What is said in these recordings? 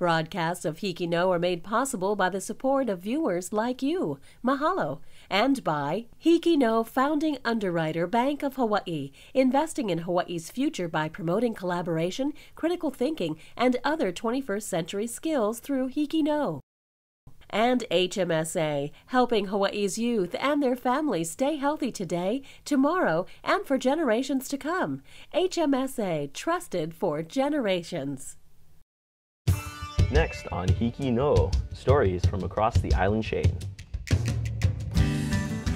Broadcasts of HIKI No are made possible by the support of viewers like you. Mahalo. And by HIKI No founding underwriter Bank of Hawaii, investing in Hawaii's future by promoting collaboration, critical thinking, and other 21st century skills through HIKI No. And HMSA, helping Hawaii's youth and their families stay healthy today, tomorrow, and for generations to come. HMSA, trusted for generations. Next on HIKI No, stories from across the island chain.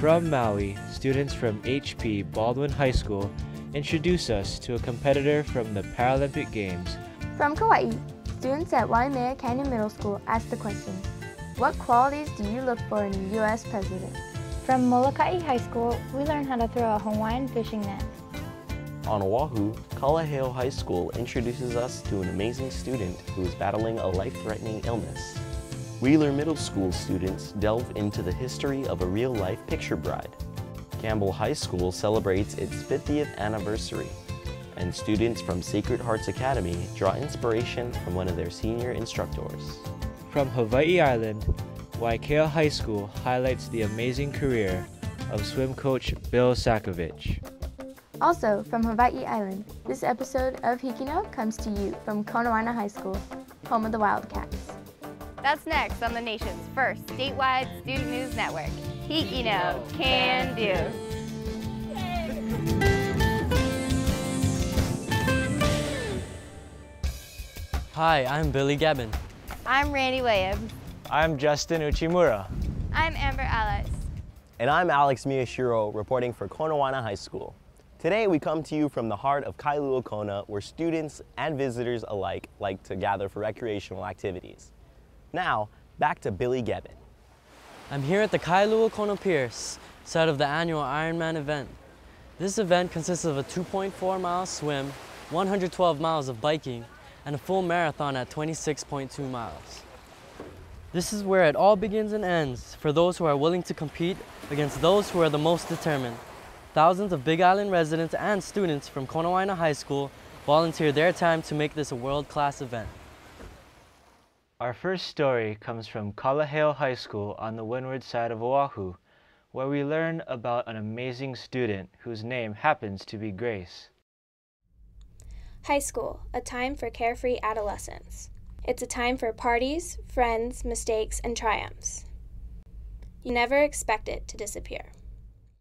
From Maui, students from HP Baldwin High School introduce us to a competitor from the Paralympic Games. From Kauai, students at Waimea Canyon Middle School ask the question, what qualities do you look for in a U.S. president? From Molokai High School, we learn how to throw a Hawaiian fishing net. On Oahu, Kalaheo High School introduces us to an amazing student who is battling a life-threatening illness. Wheeler Middle School students delve into the history of a real-life picture bride. Campbell High School celebrates its 50th anniversary, and students from Sacred Hearts Academy draw inspiration from one of their senior instructors. From Hawaii Island, Waiakea High School highlights the amazing career of swim coach Bill Sakovich. Also from Hawaii Island, this episode of HIKI No comes to you from Konawaena High School, home of the Wildcats. That's next on the nation's first statewide student news network. HIKI No can do. Hi, I'm Billy Gabbin. I'm Randy Williams. I'm Justin Uchimura. I'm Amber Alice. And I'm Alex Miyashiro, reporting for Konawaena High School. Today we come to you from the heart of Kailua Kona, where students and visitors alike like to gather for recreational activities. Now, back to Billy Gabbin. I'm here at the Kailua Kona Pier, site of the annual Ironman event. This event consists of a 2.4-mile swim, 112 miles of biking, and a full marathon at 26.2 miles. This is where it all begins and ends for those who are willing to compete against those who are the most determined. Thousands of Big Island residents and students from Konawaena High School volunteer their time to make this a world-class event. Our first story comes from Kalaheo High School on the windward side of Oahu, where we learn about an amazing student whose name happens to be Grace. High school, a time for carefree adolescence. It's a time for parties, friends, mistakes, and triumphs. You never expect it to disappear.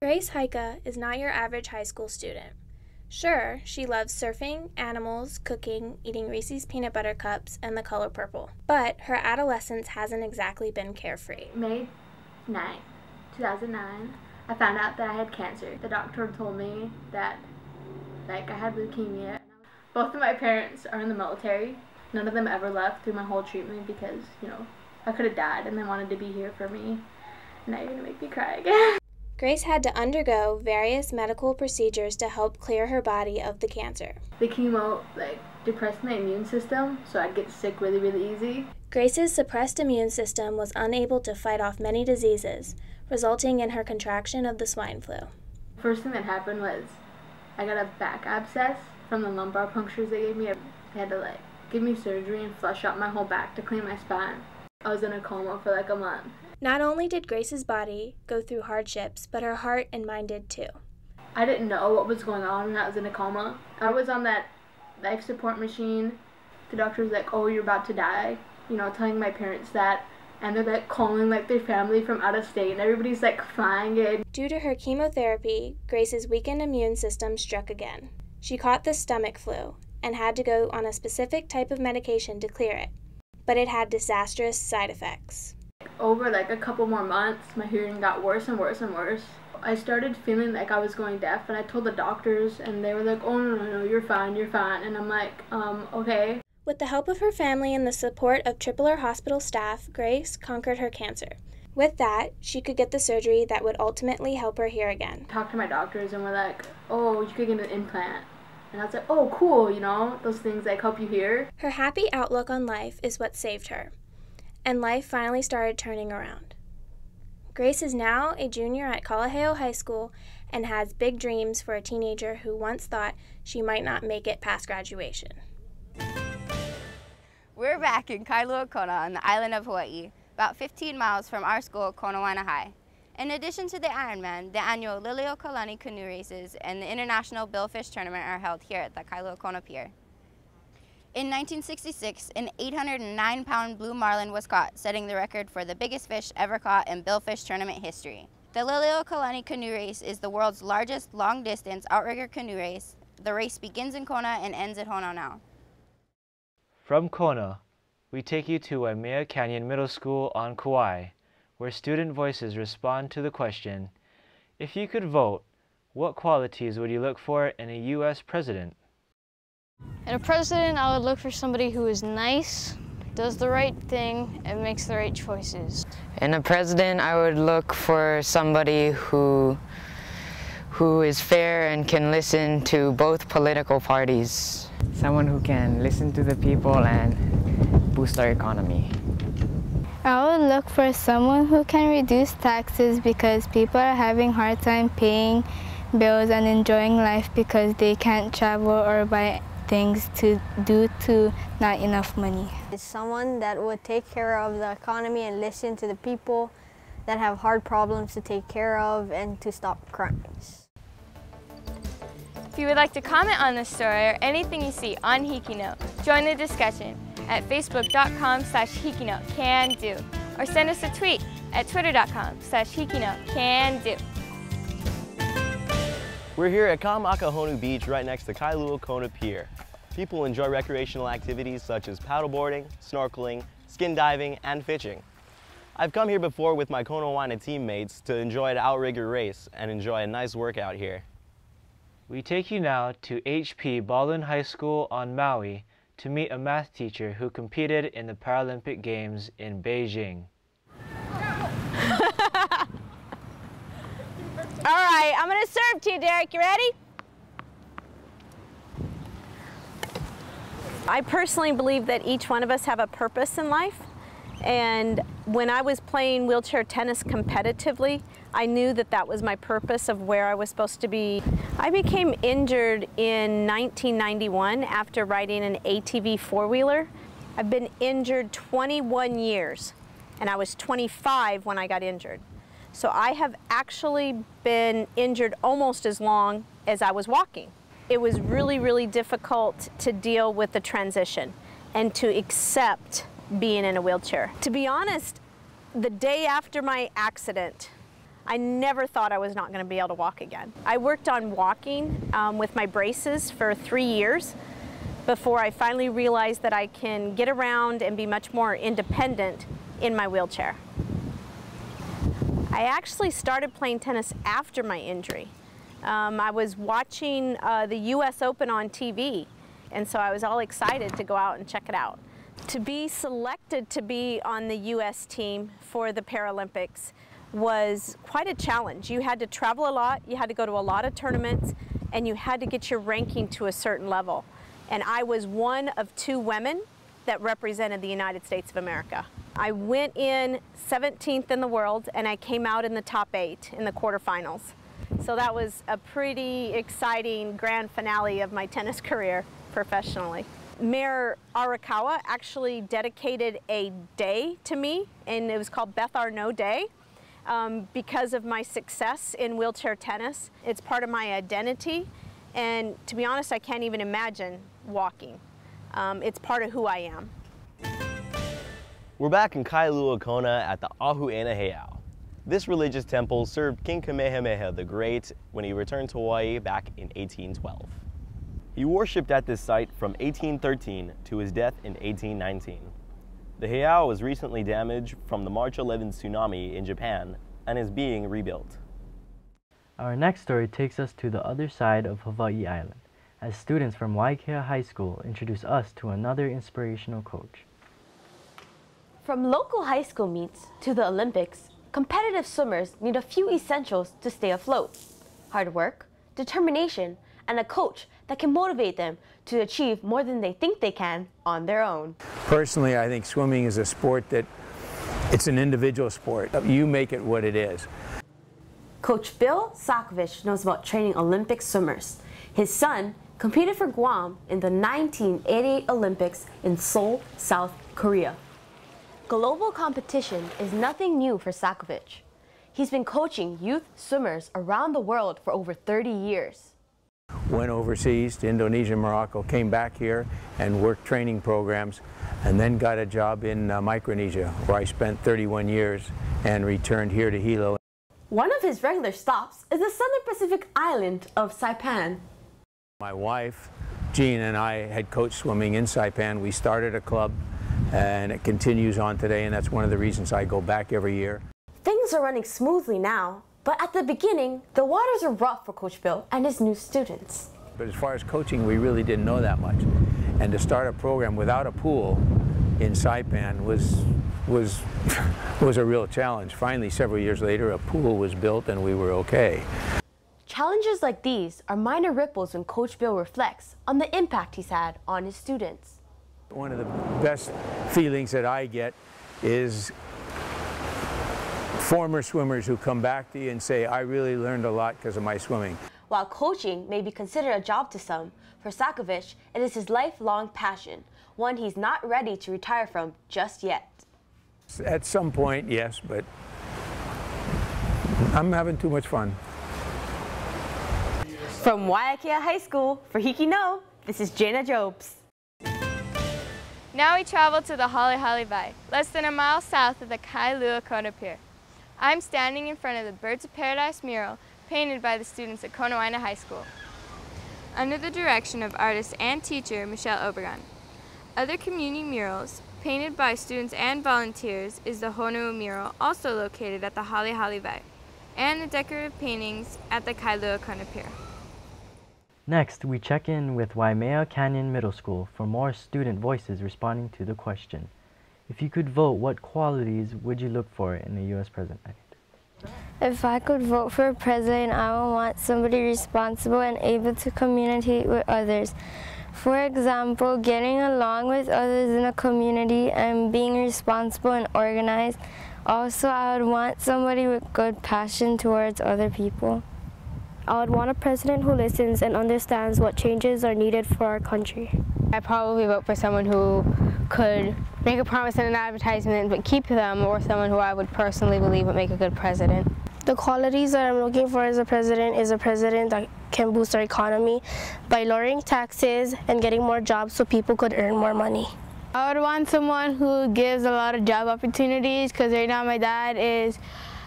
Grace Hika is not your average high school student. Sure, she loves surfing, animals, cooking, eating Reese's peanut butter cups, and the color purple. But her adolescence hasn't exactly been carefree. May 9th, 2009, I found out that I had cancer. The doctor told me that I had leukemia. Both of my parents are in the military. None of them ever left through my whole treatment because, I could have died and they wanted to be here for me. Now you're going to make me cry again. Grace had to undergo various medical procedures to help clear her body of the cancer. The chemo, depressed my immune system, so I'd get sick really, really easy. Grace's suppressed immune system was unable to fight off many diseases, resulting in her contraction of the swine flu. First thing that happened was I got a back abscess from the lumbar punctures they gave me. They had to, give me surgery and flush out my whole back to clean my spine. I was in a coma for a month. Not only did Grace's body go through hardships, but her heart and mind did too. I didn't know what was going on when I was in a coma. I was on that life support machine. The doctor was like, oh, you're about to die, telling my parents that. And they're calling their family from out of state and everybody's flying in. Due to her chemotherapy, Grace's weakened immune system struck again. She caught the stomach flu and had to go on a specific type of medication to clear it, but it had disastrous side effects. Over a couple more months, my hearing got worse and worse and worse. I started feeling like I was going deaf, and I told the doctors, and they were like, oh, no, you're fine. And I'm like, okay. With the help of her family and the support of Tripler Hospital staff, Grace conquered her cancer. With that, she could get the surgery that would ultimately help her hear again. Talked to my doctors, and we're like, oh, you could get an implant. And I was like, oh, cool, those things help you hear. Her happy outlook on life is what saved her, and life finally started turning around. Grace is now a junior at Kalaheo High School and has big dreams for a teenager who once thought she might not make it past graduation. We're We're back in Kailua Kona on the island of Hawaii, about 15 miles from our school, Konawaena High. In addition to the Ironman, the annual Liliuokalani canoe races and the International Billfish Tournament are held here at the Kailua Kona Pier. In 1966, an 809-pound blue marlin was caught, setting the record for the biggest fish ever caught in billfish tournament history. The Liliuokalani canoe race is the world's largest long-distance outrigger canoe race. The race begins in Kona and ends at Honolulu. From Kona, we take you to Waimea Canyon Middle School on Kauai, where student voices respond to the question, if you could vote, what qualities would you look for in a U.S. president? In a president, I would look for somebody who is nice, does the right thing, and makes the right choices. In a president, I would look for somebody who is fair and can listen to both political parties. Someone who can listen to the people and boost our economy. I would look for someone who can reduce taxes because people are having a hard time paying bills and enjoying life because they can't travel or buy things due to not enough money. It's someone that would take care of the economy and listen to the people that have hard problems to take care of and to stop crimes. If you would like to comment on this story or anything you see on HIKI, join the discussion at facebook.com/HIKI, or send us a tweet at twitter.com/HIKI, We're here at Kamakahonu Beach right next to Kailua Kona Pier. People enjoy recreational activities such as paddleboarding, snorkeling, skin diving, and fishing. I've come here before with my Konawaena teammates to enjoy an outrigger race and enjoy a nice workout here. We take you now to HP Baldwin High School on Maui to meet a math teacher who competed in the Paralympic Games in Beijing. All right, I'm gonna serve to you, Derek. You ready? I personally believe that each one of us have a purpose in life. And when I was playing wheelchair tennis competitively, I knew that that was my purpose of where I was supposed to be. I became injured in 1991 after riding an ATV four-wheeler. I've been injured 21 years, and I was 25 when I got injured. So I have actually been injured almost as long as I was walking. It was really, really difficult to deal with the transition and to accept being in a wheelchair. To be honest, the day after my accident, I never thought I was not going to be able to walk again. I worked on walking with my braces for 3 years before I finally realized that I can get around and be much more independent in my wheelchair. I actually started playing tennis after my injury. I was watching the US Open on TV, and so I was all excited to go out and check it out. To be selected to be on the US team for the Paralympics was quite a challenge. You had to travel a lot, you had to go to a lot of tournaments, and you had to get your ranking to a certain level. And I was one of 2 women that represented the United States of America. I went in 17th in the world, and I came out in the top 8 in the quarterfinals. So that was a pretty exciting grand finale of my tennis career professionally. Mayor Arakawa actually dedicated a day to me, and it was called Beth Arnault Day because of my success in wheelchair tennis. It's part of my identity, and to be honest, I can't even imagine walking. It's part of who I am. We're back in Kailua Kona at the Ahu'ena Heiau. This religious temple served King Kamehameha the Great when he returned to Hawaii back in 1812. He worshipped at this site from 1813 to his death in 1819. The heiau was recently damaged from the March 11 tsunami in Japan and is being rebuilt. Our next story takes us to the other side of Hawaii Island, as students from Waiakea High School introduce us to another inspirational coach. From local high school meets to the Olympics, competitive swimmers need a few essentials to stay afloat: hard work, determination, and a coach that can motivate them to achieve more than they think they can on their own. Personally, I think swimming is a sport that it's an individual sport. You make it what it is. Coach Bill Sakovich knows about training Olympic swimmers. His son, competed for Guam in the 1988 Olympics in Seoul, South Korea. Global competition is nothing new for Sakovic. He's been coaching youth swimmers around the world for over 30 years. Went overseas to Indonesia and Morocco, came back here and worked training programs, and then got a job in Micronesia, where I spent 31 years and returned here to Hilo. One of his regular stops is the Southern Pacific island of Saipan. My wife, Jean, and I had coached swimming in Saipan. We started a club, and it continues on today, and that's one of the reasons I go back every year. Things are running smoothly now, but at the beginning, the waters were rough for Coach Bill and his new students. But as far as coaching, we really didn't know that much. And to start a program without a pool in Saipan was a real challenge. Finally, several years later, a pool was built and we were okay. Challenges like these are minor ripples when Coach Bill reflects on the impact he's had on his students. One of the best feelings that I get is former swimmers who come back to you and say, I really learned a lot because of my swimming. While coaching may be considered a job to some, for Sakovic, it is his lifelong passion, one he's not ready to retire from just yet. At some point, yes, but I'm having too much fun. From Waiakea High School, for HIKI No, this is Jana Jobs. Now we travel to the Halihali Bay, less than a mile south of the Kailua Kona Pier. I'm standing in front of the Birds of Paradise mural painted by the students at Konawaena High School, under the direction of artist and teacher Michelle Obregon. Other community murals painted by students and volunteers is the Honua mural, also located at the Halihali Bay, and the decorative paintings at the Kailua Kona Pier. Next, we check in with Waimea Canyon Middle School for more student voices responding to the question, if you could vote, what qualities would you look for in a U.S. president? If I could vote for a president, I would want somebody responsible and able to communicate with others. For example, getting along with others in a community and being responsible and organized. Also, I would want somebody with good passion towards other people. I would want a president who listens and understands what changes are needed for our country. I'd probably vote for someone who could make a promise in an advertisement but keep them, or someone who I would personally believe would make a good president. The qualities that I'm looking for as a president is a president that can boost our economy by lowering taxes and getting more jobs so people could earn more money. I would want someone who gives a lot of job opportunities, because right now my dad is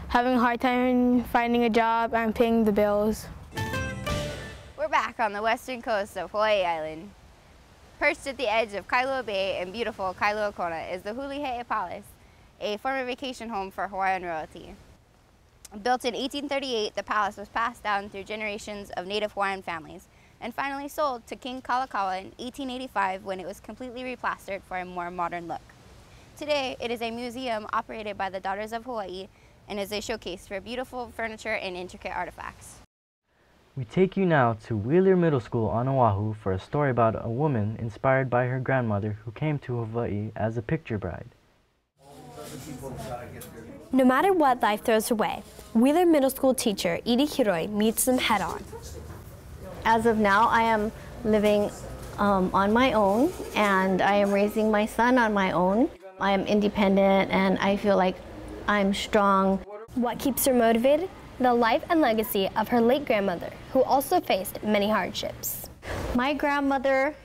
having a hard time finding a job and paying the bills. We're back on the western coast of Hawaii Island. Perched at the edge of Kailua Bay and beautiful Kailua Kona is the Hulihe'e Palace, a former vacation home for Hawaiian royalty. Built in 1838, the palace was passed down through generations of native Hawaiian families and finally sold to King Kalakaua in 1885 when it was completely replastered for a more modern look. Today, it is a museum operated by the Daughters of Hawaii and is a showcase for beautiful furniture and intricate artifacts. We take you now to Wheeler Middle School on Oahu for a story about a woman inspired by her grandmother who came to Hawaii as a picture bride. No matter what life throws her way, Wheeler Middle School teacher Edie Hiroi meets them head on. As of now, I am living on my own, and I am raising my son on my own. I am independent and I feel like I'm strong. What keeps her motivated? The life and legacy of her late grandmother, who also faced many hardships. My grandmother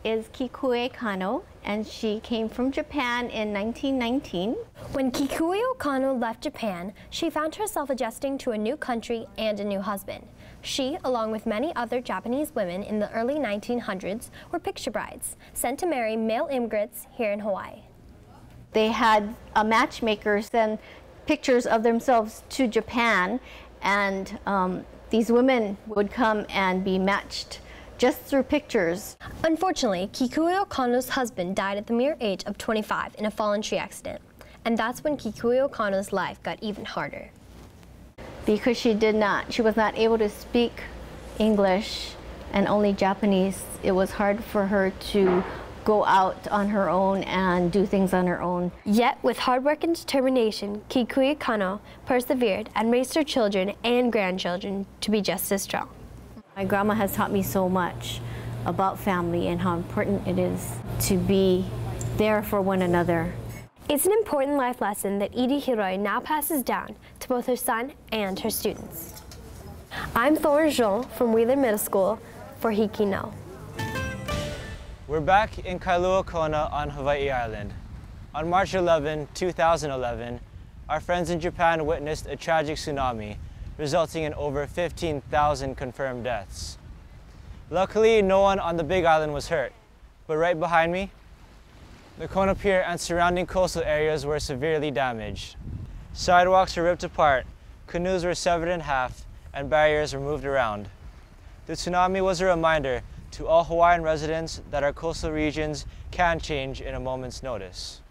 is Kikue Kano, and she came from Japan in 1919. When Kikuyo Kano left Japan, she found herself adjusting to a new country and a new husband. She, along with many other Japanese women in the early 1900s, were picture brides, sent to marry male immigrants here in Hawaii. They had matchmakers send pictures of themselves to Japan, and these women would come and be matched just through pictures. Unfortunately, Kikuyo Kano's husband died at the mere age of 25 in a fallen tree accident. And that's when Kikuyo Kano's life got even harder. Because she was not able to speak English and only Japanese, it was hard for her to go out on her own and do things on her own. Yet, with hard work and determination, Kikuyo Kano persevered and raised her children and grandchildren to be just as strong. My grandma has taught me so much. about family and how important it is to be there for one another. It's an important life lesson that Edie Hiroi now passes down to both her son and her students. I'm Thor Jean from Wheeler Middle School for HIKI No. We're back in Kailua Kona on Hawaii Island. On March 11, 2011, our friends in Japan witnessed a tragic tsunami, resulting in over 15,000 confirmed deaths. Luckily, no one on the Big Island was hurt, but right behind me, the Kona Pier and surrounding coastal areas were severely damaged. Sidewalks were ripped apart, canoes were severed in half, and barriers were moved around. The tsunami was a reminder to all Hawaiian residents that our coastal regions can change in a moment's notice.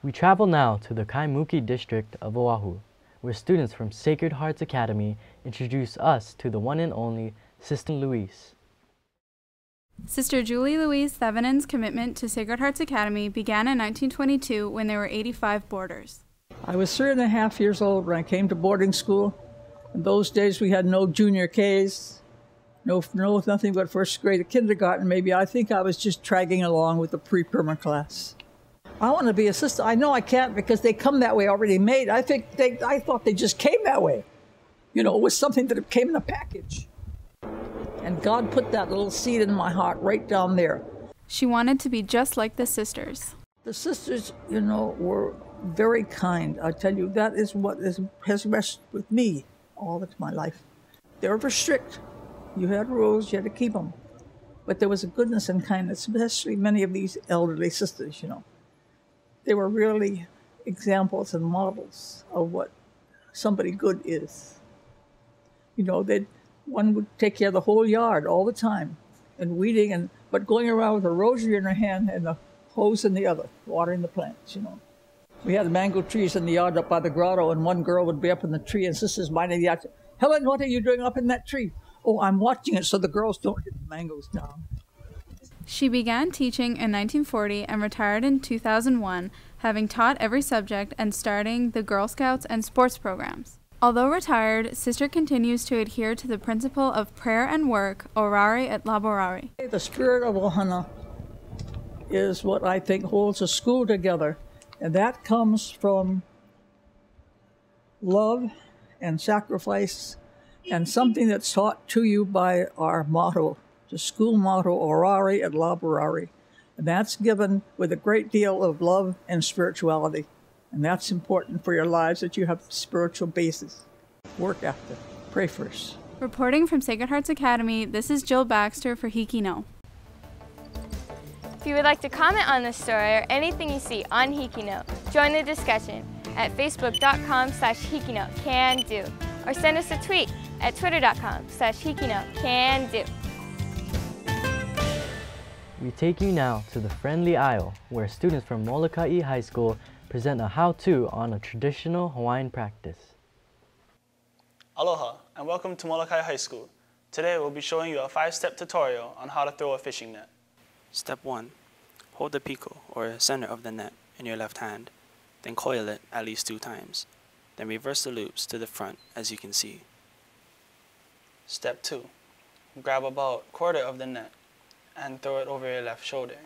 We travel now to the Kaimuki district of Oahu, where students from Sacred Hearts Academy introduce us to the one and only Sister Louise. Sister Julie Louise Thevenon's commitment to Sacred Hearts Academy began in 1922 when there were 85 boarders. I was 3.5 years old when I came to boarding school. In those days we had no junior Ks, nothing but first grade, kindergarten maybe. I think I was just dragging along with the pre-perma class. I want to be a sister. I know I can't because they come that way already made. I thought they just came that way. You know, it was something that came in a package. And God put that little seed in my heart right down there. She wanted to be just like the sisters. The sisters, you know, were very kind. I tell you, that is what has rested with me all of my life. They were strict. You had rules, you had to keep them. But there was a goodness and kindness, especially many of these elderly sisters, you know. They were really examples and models of what somebody good is. You know, one would take care of the whole yard all the time, and weeding, but going around with a rosary in her hand and a hose in the other, watering the plants, you know. We had mango trees in the yard up by the grotto, and one girl would be up in the tree, and sisters minding the yard. Helen, what are you doing up in that tree? Oh, I'm watching it so the girls don't hit the mangoes down. She began teaching in 1940 and retired in 2001, having taught every subject and starting the Girl Scouts and sports programs. Although retired, Sister continues to adhere to the principle of prayer and work, orare et laborare. The spirit of Ohana is what I think holds a school together, and that comes from love and sacrifice and something that's taught to you by our motto, the school motto, orare et laborare. And that's given with a great deal of love and spirituality. And that's important for your lives, that you have spiritual basis. Work after. Pray first. Reporting from Sacred Hearts Academy, this is Jill Baxter for HIKI No. If you would like to comment on this story or anything you see on HIKI No, join the discussion at facebook.com/HIKINO can do, or send us a tweet at twitter.com/HIKINO can do. We take you now to the Friendly Isle, where students from Molokai High School present a how-to on a traditional Hawaiian practice. Aloha, and welcome to Molokai High School. Today we'll be showing you a 5-step tutorial on how to throw a fishing net. Step 1. Hold the piko, or center of the net, in your left hand, then coil it at least 2 times. Then reverse the loops to the front, as you can see. Step 2. Grab about a quarter of the net and throw it over your left shoulder.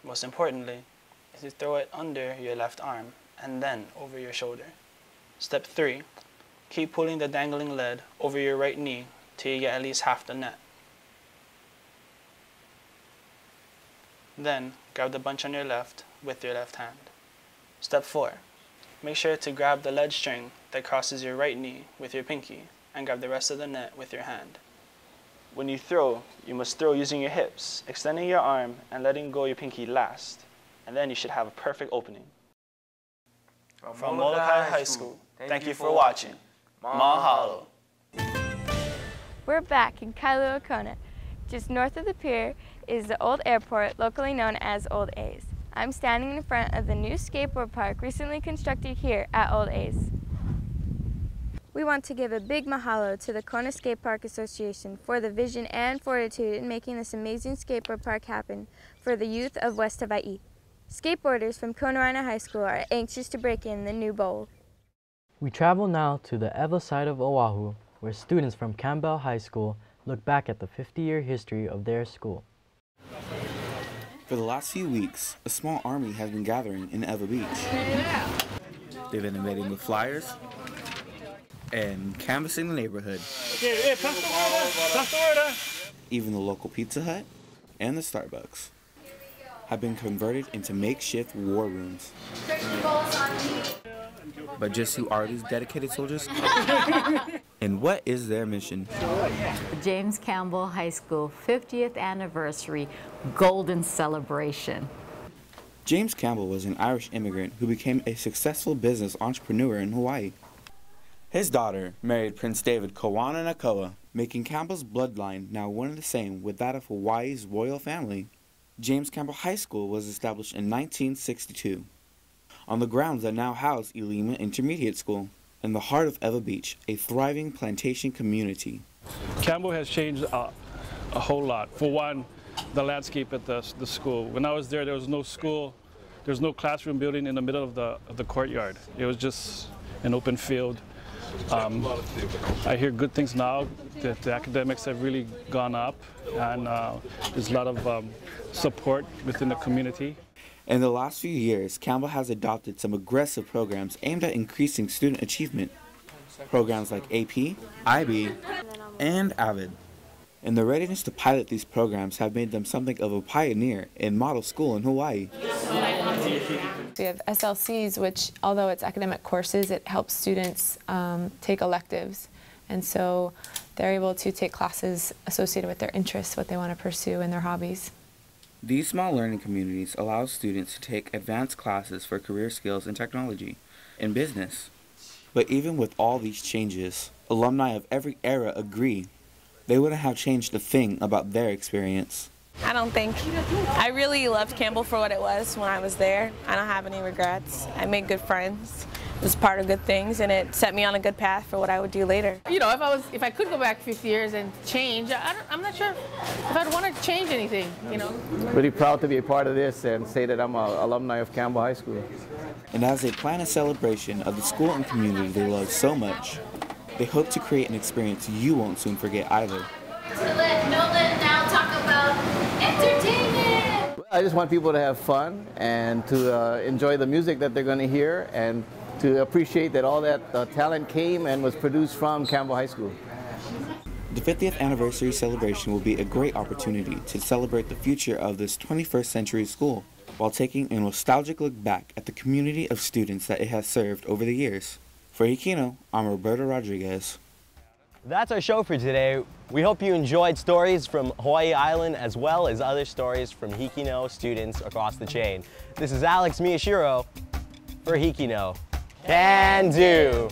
Most importantly, is to throw it under your left arm and then over your shoulder. Step 3. Keep pulling the dangling lead over your right knee till you get at least half the net. Then, grab the bunch on your left with your left hand. Step 4. Make sure to grab the lead string that crosses your right knee with your pinky and grab the rest of the net with your hand. When you throw, you must throw using your hips, extending your arm and letting go your pinky last, and then you should have a perfect opening. From Molokai High School, thank you for watching. Mahalo. We're back in Kailua Kona. Just north of the pier is the old airport, locally known as Old A's. I'm standing in front of the new skateboard park recently constructed here at Old A's. We want to give a big mahalo to the Kona Skate Park Association for the vision and fortitude in making this amazing skateboard park happen for the youth of West Hawaii. Skateboarders from Konawaena High School are anxious to break in the new bowl. We travel now to the Ewa side of Oahu, where students from Campbell High School look back at the 50-year history of their school. For the last few weeks, a small army has been gathering in Ewa Beach. They've been invading with flyers and canvassing the neighborhood. Even the local Pizza Hut and the Starbucks have been converted into makeshift war rooms. But just who are these dedicated soldiers? And what is their mission? James Campbell High School 50th anniversary golden celebration. James Campbell was an Irish immigrant who became a successful business entrepreneur in Hawaii. His daughter married Prince David Konawaena, making Campbell's bloodline now one and the same with that of Hawaii's royal family. James Campbell High School was established in 1962 on the grounds that now house Ilima Intermediate School in the heart of Ewa Beach, a thriving plantation community. Campbell has changed a whole lot. For one, the landscape at the school. When I was there was no school, there was no classroom building in the middle of the courtyard. It was just an open field. I hear good things now that the academics have really gone up, and there's a lot of support within the community. In the last few years, Campbell has adopted some aggressive programs aimed at increasing student achievement. Programs like AP, IB, and AVID. And the readiness to pilot these programs have made them something of a pioneer in model school in Hawaii. We have SLCs, which, although it's academic courses, it helps students take electives. And so they're able to take classes associated with their interests, what they want to pursue, and their hobbies. These small learning communities allow students to take advanced classes for career skills in technology and business. But even with all these changes, alumni of every era agree they wouldn't have changed a thing about their experience. I don't think. I really loved Campbell for what it was when I was there. I don't have any regrets. I made good friends. It was part of good things, and it set me on a good path for what I would do later. You know, if I could go back 50 years and change, I'm not sure if I'd want to change anything, you know. Really proud to be a part of this and say that I'm an alumni of Campbell High School. And as they plan a celebration of the school and community they love so much, they hope to create an experience you won't soon forget either. To let Nolan now talk about entertainment. I just want people to have fun and to enjoy the music that they're going to hear and to appreciate that all that talent came and was produced from Campbell High School. The 50th anniversary celebration will be a great opportunity to celebrate the future of this 21st century school while taking a nostalgic look back at the community of students that it has served over the years. For HIKI, I'm Roberto Rodriguez. That's our show for today. We hope you enjoyed stories from Hawaii Island as well as other stories from HIKI students across the chain. This is Alex Miyashiro for HIKI. Can do!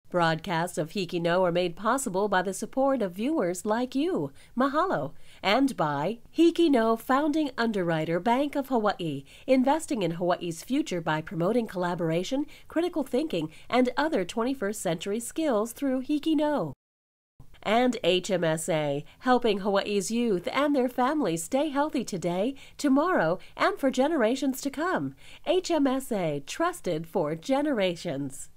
Broadcasts of HIKI are made possible by the support of viewers like you. Mahalo. And by HIKI Founding Underwriter Bank of Hawaii, investing in Hawaii's future by promoting collaboration, critical thinking, and other 21st century skills through HIKI. And HMSA, helping Hawaii's youth and their families stay healthy today, tomorrow, and for generations to come. HMSA, trusted for generations.